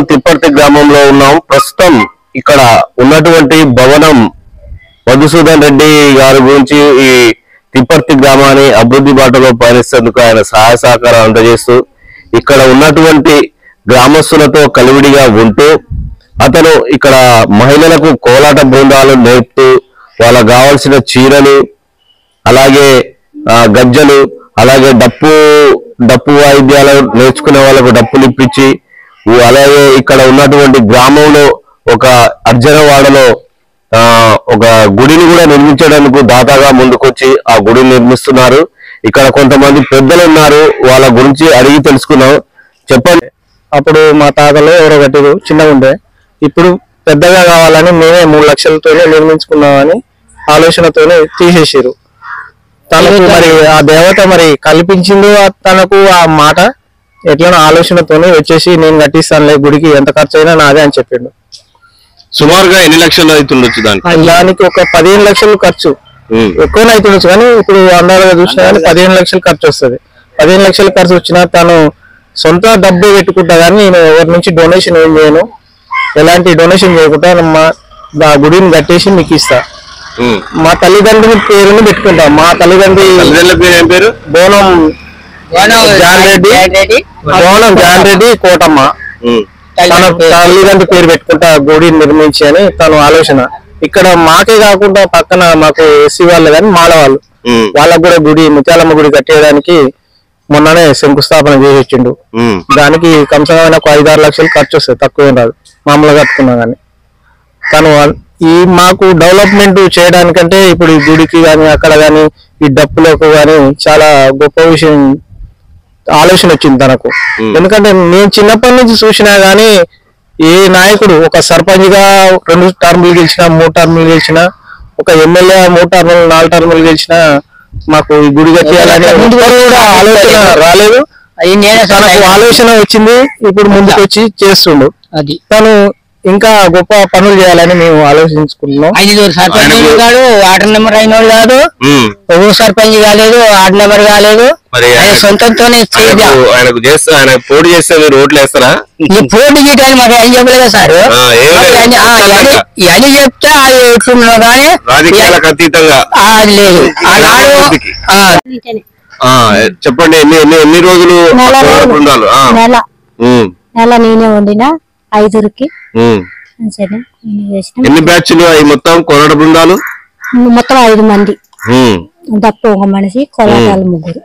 తిప్పర్తి గ్రామంలో ఉన్నాం. ప్రస్తుతం ఇక్కడ ఉన్నటువంటి భవనం మధుసూదన్ రెడ్డి గారి గురించి ఈ తిప్పర్తి గ్రామాన్ని అభివృద్ధి బాటలో పయనిస్తేందుకు ఆయన సహాయ సహకారాలు అందజేస్తూ ఇక్కడ ఉన్నటువంటి గ్రామస్తులతో కలివిడిగా ఉంటూ అతను ఇక్కడ మహిళలకు కోలాట బృందాలు నేర్పుతూ వాళ్ళకు కావాల్సిన చీరలు, అలాగే గజ్జలు, అలాగే డప్పు వాయిద్యాలు నేర్చుకునే వాళ్ళకు డప్పులు ఇప్పించి, అలాగే ఇక్కడ ఉన్నటువంటి గ్రామంలో ఒక అర్జనవాడలో ఒక గుడిని కూడా నిర్మించడానికి దాతగా ముందుకొచ్చి ఆ గుడిని నిర్మిస్తున్నారు. ఇక్కడ కొంతమంది పెద్దలు ఉన్నారు, వాళ్ళ గురించి అడిగి తెలుసుకున్నాం. చెప్పండి. అప్పుడు మా తాతలు ఎవరో కట్టిరు, చిన్నగా ఉండే. ఇప్పుడు పెద్దగా కావాలని మేమే 3 లక్షలతోనే నిర్మించుకున్నామని ఆలోచనతోనే తీసేసారు. తనకు మరి ఆ దేవత మరి కల్పించిందో తనకు ఆ మాట ఎట్లా ఆలోచనతోనే వచ్చేసి నేను కట్టిస్తానులే గుడికి, ఎంత ఖర్చు అయినా నాదే అని చెప్పిండు. సుమారుగా ఎన్ని లక్షలు అవుతుండొచ్చు? దానికి ఒక 15 లక్షలు ఖర్చు, ఎక్కువనే అవుతుండొచ్చు. కానీ ఇప్పుడు అందాలుగా చూసినా కానీ 15 లక్షలు ఖర్చు వస్తుంది. 15 లక్షలు ఖర్చు వచ్చినా తను సొంత డబ్బు పెట్టుకుంటా కానీ నేను ఎవరి నుంచి డొనేషన్ ఏం చేయను, ఎలాంటి డొనేషన్ చేయకుండా మా గుడిని కట్టేసి మీకు ఇస్తా. మా తల్లిదండ్రుల పేరుని పెట్టుకుంటాం. మా తల్లిదండ్రి పేరు బోనం జాన్ రెడ్డి కోటమ్మ. తన తల్లిదండ్రుల పేరు పెట్టుకుంటా గుడిని నిర్మించి అని తను ఆలోచన. ఇక్కడ మాకే కాకుండా పక్కన మాకు ఎస్సీ వాళ్ళు కానీ మాల వాళ్ళకు కూడా గుడి, ముత్యాలమ్మ గుడి కట్టేయడానికి మొన్ననే శంకుస్థాపన చేసిండు. దానికి కనీసమైన ఒక 5-6 లక్షలు ఖర్చు వస్తుంది, తక్కువ రాదు మామూలుగా కట్టుకున్నా కానీ. తను ఈ మాకు డెవలప్మెంట్ చేయడానికంటే ఇప్పుడు ఈ గుడికి కానీ అక్కడ కానీ ఈ డప్పులకు కానీ చాలా గొప్ప విషయం ఆలోచన వచ్చింది తనకు. ఎందుకంటే నేను చిన్నప్పటి నుంచి చూసినా గానీ ఏ నాయకుడు ఒక సర్పంచ్ గా 2 టర్ములు గెలిచినా, 3 టర్ములు గెలిచినా, ఒక ఎమ్మెల్యే 3 టర్ములు 4 టర్ములు గెలిచినా మాకు ఈ గుడి కట్టేయాలని కూడా ఆలోచన రాలేదు. తనకు ఆలోచన వచ్చింది, ఇప్పుడు ముందుకు వచ్చి చేస్తుండు. అది తను ఇంకా గొప్ప పనులు చేయాలని మేము ఆలోచించుకుంటున్నాం. 5 సర్పంచ్ కాదు, వాటర్ నెంబర్ అయిన వాళ్ళు కాదు, ఒక్కో సర్పంచ్ కాలేదు, వార్డు నెంబర్ కాలేదు, సొంతంతోనే ఆయన పోటీ చేస్తే మీరు ఓట్లు వేస్తారా? పోటీ చేయడానికి మాకు ఏం చెప్పలేదు సార్. ఇవన్నీ చెప్తే అది ఎట్లున్నా కానీ రాజకీయాలకు అతీతంగా లేదు. చెప్పండి. ఎన్ని రోజులు బృందాలు? నెల నేనే వండిన 5కి. ఎన్ని బ్యాచ్లు అవి మొత్తం కోలాట బృందాలు? మొత్తం 5 మంది, దప్పు ఒక మనిషి, కోలాటాలు 3.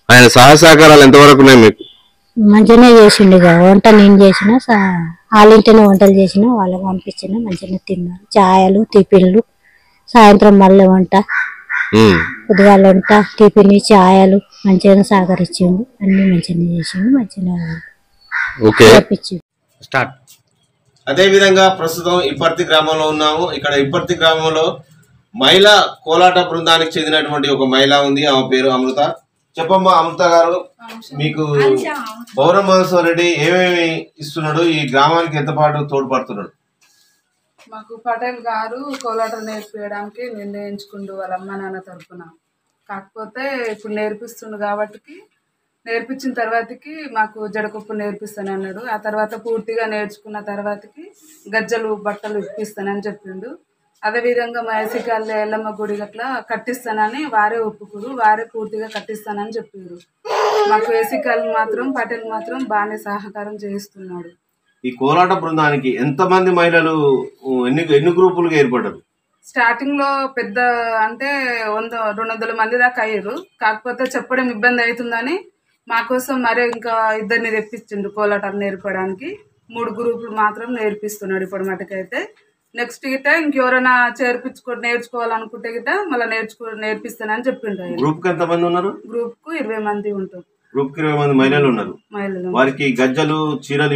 ఆయన సహాయ సహకారాలు ఎంతవరకు ఉన్నాయి మీకు? మంచిగానే చేసిండు. వంట నేను చేసిన, వాళ్ళింటిని వంటలు చేసిన, వాళ్ళకి పంపించిన, మంచిగానే తిన్నారు. చాయలు, టిఫిన్లు, సాయంత్రం మళ్ళీ వంట, పొద్దుగాల వంట, టిఫిన్, చాయలు మంచిగానే సహకరించిండు. అన్ని మంచిగానే చేసిండు, మంచిగా చెప్పించిండు. అదే విధంగా ప్రస్తుతం ఇప్పర్తి గ్రామంలో ఉన్నాము. ఇక్కడ ఇప్పర్తి గ్రామంలో మహిళా కోలాట బృందానికి చెందినటువంటి ఒక మహిళ ఉంది. ఆమె పేరు అమృత. చెప్పమ్మా అమృత గారు, మీకు బౌరం మధుసూదన్ రెడ్డి ఏమేమి ఇస్తున్నాడు, ఈ గ్రామానికి ఎంత పాటు తోడ్పడుతున్నాడు? మాకు పటేల్ గారు కోలాట నేర్పించడానికి నిర్ణయించుకుంటూ వాళ్ళ అమ్మ నాన్న తరఫున. కాకపోతే ఇప్పుడు నేర్పిస్తుండు కాబట్టి నేర్పించిన తర్వాతకి మాకు జడకొప్పు నేర్పిస్తానన్నాడు. ఆ తర్వాత పూర్తిగా నేర్చుకున్న తర్వాతకి గజ్జలు బట్టలు ఇప్పిస్తానని చెప్పిండు. అదేవిధంగా మా ఎసికాళ్ళ ఎల్లమ్మ గుడి అట్లా కట్టిస్తానని వారే ఒప్పుకురు, వారే పూర్తిగా కట్టిస్తానని చెప్పారు. మాకు ఎసికాళ్ళు మాత్రం పటేల్ మాత్రం బాగానే సహకారం చేస్తున్నాడు. ఈ కోలాట బృందానికి ఎంతమంది మహిళలు, ఎన్ని గ్రూపులుగా ఏర్పడ్డారు? స్టార్టింగ్ లో పెద్ద అంటే 100-200 మంది దాకా అయ్యారు. కాకపోతే చెప్పడం ఇబ్బంది అవుతుందని మా కోసం మరే ఇంకా 2 తెప్పించిండు కోలాటం నేర్పడానికి. 3 గ్రూపులు మాత్రం నేర్పిస్తున్నాడు ఇప్పుడు మటుకైతే. నెక్స్ట్ గిట్ట ఇంకెవరైనా నేర్చుకోవాలనుకుంటే గిట్ట మళ్ళీ నేర్పిస్తానని చెప్పిండు. గ్రూప్ కి ఎంత మంది ఉన్నారు? గ్రూప్ కు 20 మంది ఉంటారు. గ్రూప్ కి 20 మంది మహిళలు ఉన్నారు. వారికి గజ్జలు, చీరలు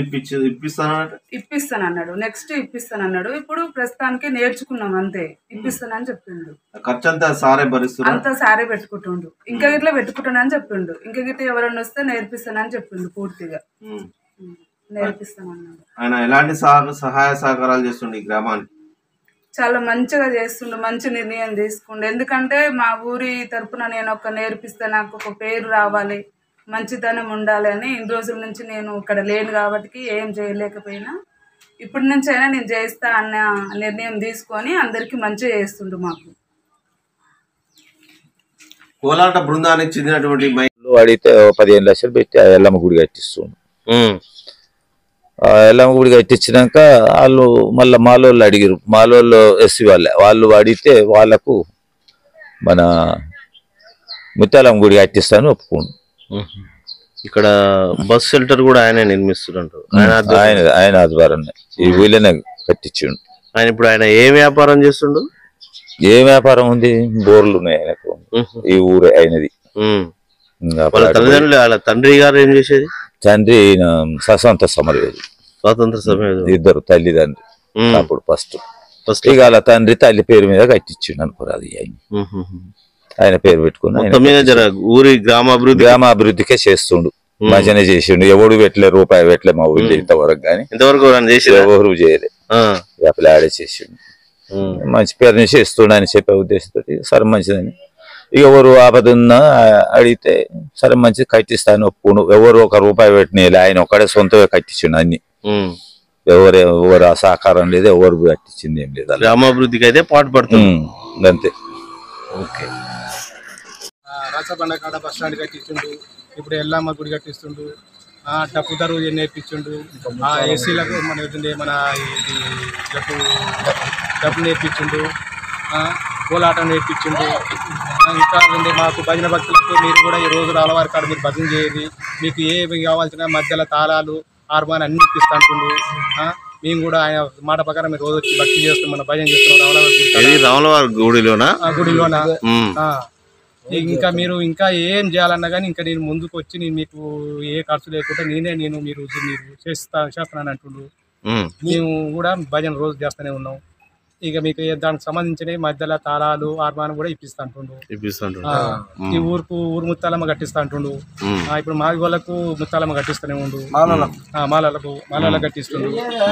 ఇప్పిస్తానన్నాడు. నెక్స్ట్ ఇప్పిస్తానన్నాడు. ఇప్పుడు ప్రస్తుతానికి నేర్చుకున్నాం అంతే, ఇప్పిస్తానని చెప్పిండు. ఖర్చు అంతా సారే భరిస్తున్నా, అంతా సారే పెట్టుకుంటుండు. ఇంకా గిట్లా పెట్టుకుంటానని చెప్పిండు. ఇంకా గిట్ల ఎవరైనా వస్తే నేర్పిస్తానని చెప్పిండు. పూర్తిగా నేర్పిస్తానన్నాడు. ఆయన ఎలాంటి సహాయ సహకారాలు చేస్తుండే ఈ గ్రామానికి? చాలా మంచిగా చేస్తుండు, మంచి నిర్ణయం తీసుకుండు. ఎందుకంటే మా ఊరి తరపున నేను నేర్పిస్తే నాకు ఒక పేరు రావాలి, మంచితనం ఉండాలని ఇన్ని రోజుల నుంచి నేను ఇక్కడ లేను కాబట్టి ఏం చేయలేకపోయినా ఇప్పటి నుంచైనా నేను చేస్తా అన్న నిర్ణయం తీసుకొని అందరికీ మంచిగా చేస్తుండు. మాకు కోలాట బృందానికి చెందినటువంటి అడిగితే 15 లక్షలు పెట్టి ఆ ఎల్లమ్మ గుడి కట్టిస్తుండు. ఆ ఎల్లమ్మ గుడి కట్టించినాక వాళ్ళు మళ్ళీ మాలోళ్ళు అడిగారు. మాలోళ్ళు ఎస్సీ వాళ్ళు అడిగితే వాళ్ళకు మన ముత్యాలమ్మ గుడి కట్టిస్తాను ఒప్పుకోండు. ఇక్కడ బస్ షెల్టర్ కూడా ఆయన నిర్మిస్తున్నారు. ఆయన ఆధ్వర్యంలో ఈ ఊళ్ళోనే కట్టించిండు. ఆయన ఇప్పుడు ఆయన ఏ వ్యాపారం చేస్తుండు? ఏ వ్యాపారం ఉంది? బోర్లు ఉన్నాయి ఆయనకు. ఈ ఊరు అయినది. తల్లిదండ్రులు వాళ్ళ తండ్రి గారు ఏం చేసేది? తండ్రి స్వాతంత్ర సమరయోధుడు. స్వాతంత్ర సమరయోధుడు. ఇద్దరు తల్లిదండ్రి. అప్పుడు ఫస్ట్ ఇక వాళ్ళ తండ్రి తల్లి పేరు మీద కట్టించిండు అనుకోరాదు. ఆయన పేరు పెట్టుకుని ఊరి గ్రామాభివృద్ధికే చేస్తుండు. మంచిగానే చేసిండు. ఎవడు పెట్టలే, రూపాయి పెట్టలే మా ఊళ్ళో ఇంతవరకు. కానీ ఎవరు చేయలే. వ్యాపారం ఆడే చేసిండు. మంచి పేరుని చేస్తుండు అని చెప్పే ఉద్దేశంతో సరే మంచిదని ఇక ఎవరు ఆపదున్నా అడిగితే సరే మంచిది కట్టిస్తాను ఒప్పుకోను. ఎవరు ఒక రూపాయి పెట్టిన ఆయన ఒక్కడే సొంతగా కట్టించిండు అన్ని. ఎవరు సహకారం లేదు, ఎవరు కట్టించింది ఏం లేదు. గ్రామాభివృద్ధికి అయితే పాటు పడుతుంది అంతే. ఓకే. రచ్చబండ కాడ బస్ స్టాండ్ కట్టించుండు. ఇప్పుడు ఎల్లమ్మ గుడి కట్టిస్తుండు. డప్పు దరువు నేర్పించుండు. ఏసీలకు మన మన ఇది డప్పు నేర్పించుండు. కోలాటం నేర్పించుండు. ఇంకా మాకు భజన భక్తులకు మీరు కూడా ఈ రోజు రాలవారి కాడ మీరు భజన చేయండి. మీకు ఏమి కావాల్సిన మధ్యలో తాళాలు హార్మోన్ అన్ని ఇప్పిస్తా అంటుండు. మేము కూడా ఆయన మాట ప్రకారం మీరు రోజు వచ్చి భక్తి చేస్తాం, మన భజన చేస్తున్నాం రాములవారి గుడిలోనా. ఇంకా మీరు ఇంకా ఏం చేయాలన్నా కానీ ఇంకా నేను ముందుకు వచ్చి నేను మీకు ఏ ఖర్చు లేకుండా మీరు చేస్తున్నాను అంటుండు. మేము కూడా భజన రోజు చేస్తూనే ఉన్నాం. ఇక మీకు దానికి సంబంధించిన మధ్యలో తాళాలు హార్మోన్ కూడా ఇప్పిస్తా అంటుండు. ఈ ఊరు ముత్తాలమ్మ కట్టిస్తా అంటుండు. ఇప్పుడు మాది వాళ్ళకు ముత్తాలమ్మ కట్టిస్తూనే ఉండు. మాలలకు కట్టిస్తుండు.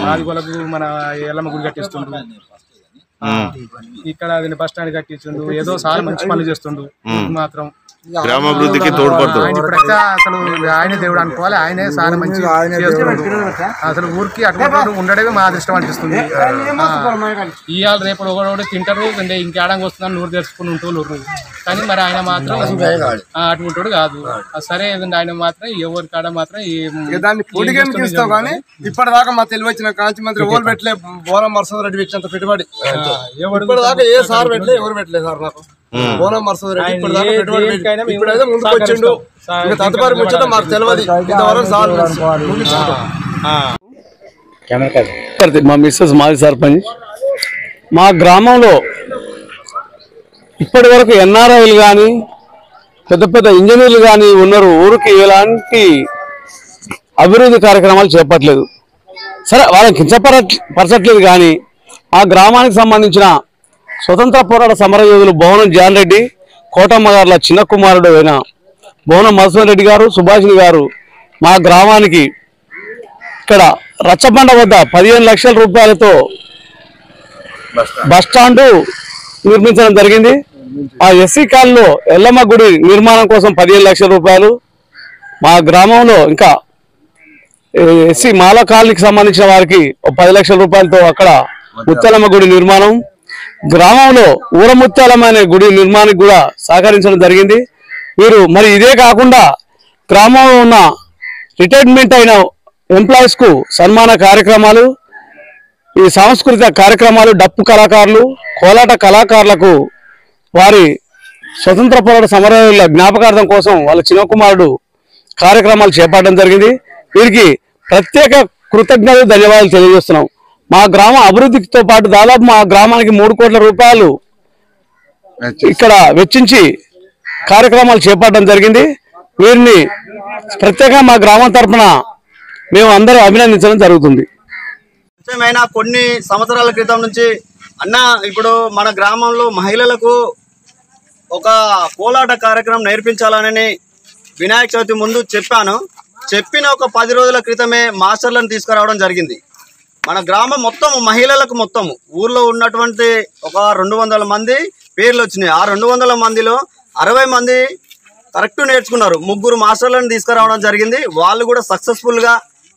మాది వాళ్ళకు మన ఎల్లమ్మ గుడి కట్టిస్తుండు. ఇక్కడ బస్ స్టాండ్ కట్టించుండు. ఏదో సార్ మంచి పనులు చేస్తుండు. మాత్రం గ్రామాభివృద్ధికి తోడ్పడుతుంది. అసలు ఆయనే దేవుడు అనుకోవాలి. ఆయనే సార్ మంచి అసలు ఊరికి అటువంటి ఉండడమే మా అదృష్టం అనిపిస్తుంది. ఇవాళ రేపు ఒకటి తింటారు ఇంకేడంగా వస్తుందని నూరు తెరుచుకుని ఉంటూ కానీ మరి ఆయన మాత్రం అటువంటి కాదు. సరే ఆయన మాత్రం ఎవరి కాడ మాత్రం ఇప్పటిదాకా మా తెలివి వచ్చిన కాంచి మంత్రి ఎవరు పెట్టలే. బోనం మర్సద్ రెడ్డి పెట్టినంత పెట్టుబడి ఇప్పటిదాకా ఏ సార్ పెట్టలే, ఎవరు పెట్టలేదు సార్. నాకు బోనం మర్సద్ రెడ్డి ఇప్పటిదాకా పెట్టుబడి ఇప్పుడైతే ముందుకు వచ్చిండు. తదుపరి ముచ్చట మాకు తెలియదు. ఇంతవరకు సార్ మా మిస్సెస్ మాజీ సర్పంచ్. మా గ్రామంలో ఇప్పటి వరకు ఎన్ఆర్ఐలు కానీ పెద్ద పెద్ద ఇంజనీర్లు కానీ ఉన్నారు. ఊరికి ఎలాంటి అభివృద్ధి కార్యక్రమాలు చేపట్టలేదు. సరే వాళ్ళని కించపరచట్లేదు. కానీ ఆ గ్రామానికి సంబంధించిన స్వతంత్ర పోరాట సమరయోధులు బోనం జాన్ రెడ్డి, కోటమ్మ గారుల చిన్న కుమారుడు అయిన బోనం మధుసూదన్ రెడ్డి గారు, సుభాషిణి గారు మా గ్రామానికి ఇక్కడ రచ్చబండ వద్ద 15 లక్షల రూపాయలతో బస్టాండు నిర్మించడం జరిగింది. ఆ ఎస్సీ కాలనీలో ఎల్లమ్మ గుడి నిర్మాణం కోసం 15 లక్షల రూపాయలు. మా గ్రామంలో ఇంకా ఎస్సీ మాల కాలనీకి సంబంధించిన వారికి 10 లక్షల రూపాయలతో అక్కడ ముత్యాలమ్మ గుడి నిర్మాణం. గ్రామంలో ఊరముత్యాలమ్మ అనే గుడి నిర్మాణానికి కూడా సహకరించడం జరిగింది. వీరు మరి ఇదే కాకుండా గ్రామంలో ఉన్న రిటైర్మెంట్ అయిన ఎంప్లాయీస్ కు సన్మాన కార్యక్రమాలు, ఈ సాంస్కృతిక కార్యక్రమాలు, డప్పు కళాకారులు, కోలాట కళాకారులకు వారి స్వతంత్ర పోరాట సమరయోధుల జ్ఞాపకార్థం కోసం వాళ్ళ చిన్న కుమారుడు కార్యక్రమాలు చేపట్టడం జరిగింది. వీరికి ప్రత్యేక కృతజ్ఞతలు, ధన్యవాదాలు తెలియజేస్తున్నాం. మా గ్రామ అభివృద్ధితో పాటు దాదాపు మా గ్రామానికి 3 కోట్ల రూపాయలు ఇక్కడ వెచ్చించి కార్యక్రమాలు చేపట్టడం జరిగింది. వీరిని ప్రత్యేకంగా మా గ్రామం తరఫున మేము అందరూ అభినందించడం జరుగుతుంది. కొన్ని సంవత్సరాల క్రితం నుంచి అన్న ఇప్పుడు మన గ్రామంలో మహిళలకు ఒక కోలాట కార్యక్రమం నేర్పించాలని వినాయక చవితి ముందు చెప్పిన ఒక 10 రోజుల క్రితమే మాస్టర్లను తీసుకురావడం జరిగింది. మన గ్రామం మొత్తం మహిళలకు ఊర్లో ఉన్నటువంటి ఒక 200 మంది పేర్లు వచ్చినాయి. ఆ 200 మందిలో 60 మంది కరెక్ట్ నేర్చుకున్నారు. 3 మాస్టర్లను తీసుకురావడం జరిగింది. వాళ్ళు కూడా సక్సెస్ఫుల్ గా